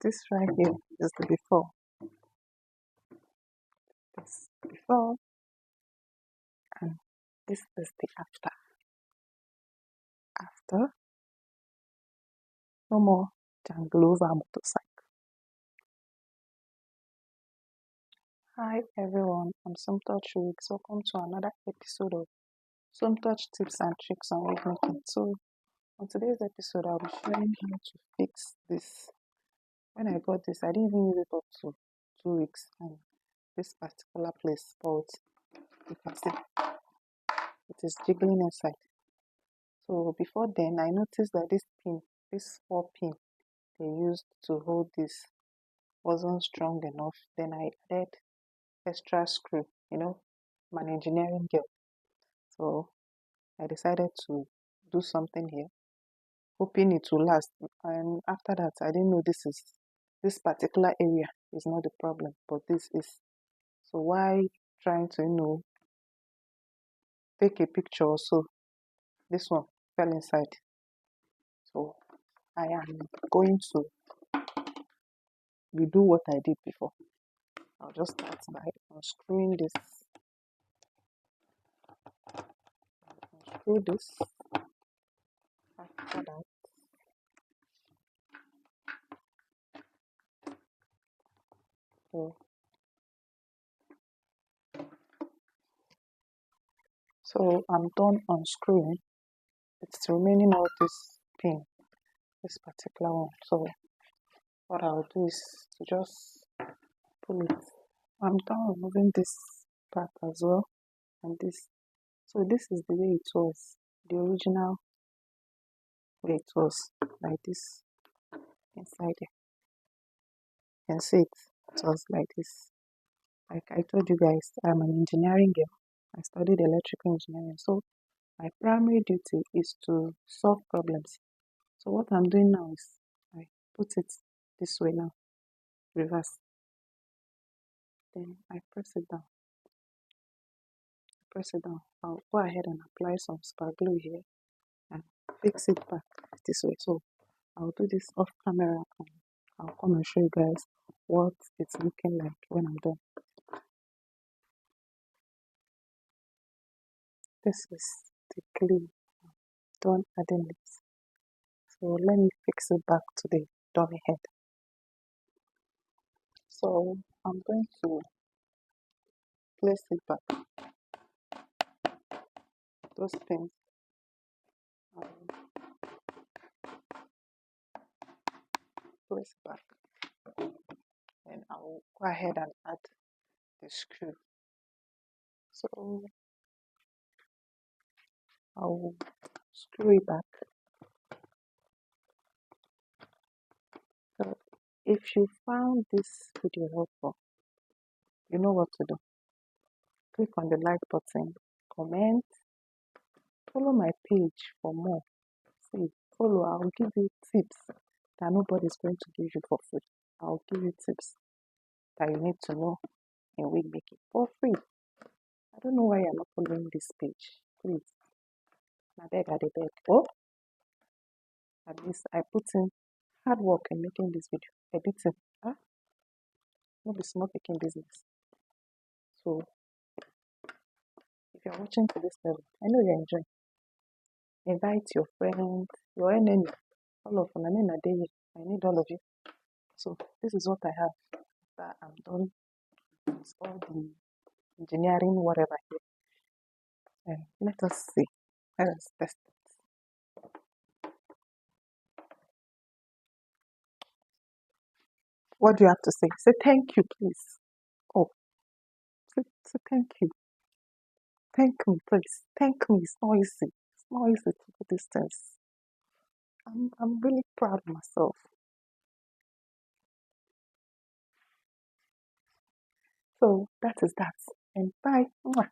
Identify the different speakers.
Speaker 1: This right here is the before. This before, and this is the after. After, no more Janglova motorcycle. Hi everyone, I'm Somtouch Weeks. Welcome to another episode of Somtouch Tips and Tricks on Wig Making. So, on today's episode, I'll be showing how to fix this. When I got this, I didn't even use it up to 2 weeks on this particular place, but you can see it is jiggling inside. So before then, I noticed that this 4 pin they used to hold this wasn't strong enough. Then I added extra screw. I'm an engineering girl, so I decided to do something here, hoping it will last. And after that, I didn't know this particular area is not the problem, but this is. So why trying to take a picture or so? This one fell inside. So I am going to redo what I did before. I'll just start by unscrewing this. Unscrew this. After that, so I'm done unscrewing. It's remaining all this pin, this particular one. So what I'll do is to just pull it. I'm done removing this part as well, and this. So this is the way it was, the original way it was, like this inside it. You can see it was like this. Like I told you guys, I'm an engineering girl. I studied electrical engineering, so my primary duty is to solve problems. So what I'm doing now is I put it this way now, reverse. Then I press it down. I'll go ahead and apply some spark glue here and fix it back this way. So I'll do this off camera and I'll come and show you guys what it's looking like when I'm done. This is the glue. I'm done adding it. So let me fix it back to the dummy head. So I'm going to place it back. Those pins. Place it back. And I'll go ahead and add the screw. So I'll screw it back. So if you found this video helpful, you know what to do. Click on the like button, comment, follow my page for more. See, follow, I'll give you tips that nobody's going to give you for free. I'll give you tips that you need to know in wig making for free. I don't know why you're not following this page. Please. I beg. Oh, at least I put in hard work in making this video. Editing. Not be small picking business. So if you're watching to this level, I know you're enjoying. Invite your friends, your enemy, all of them. I need all of you. So this is what I have that I'm done with all the engineering, whatever here. And let us see. Let us test it. What do you have to say? Say thank you, please. Oh, say thank you. Thank me, please. Thank me. It's not easy. It's not easy to do these things. I'm really proud of myself. So that is that. And bye. Mwah.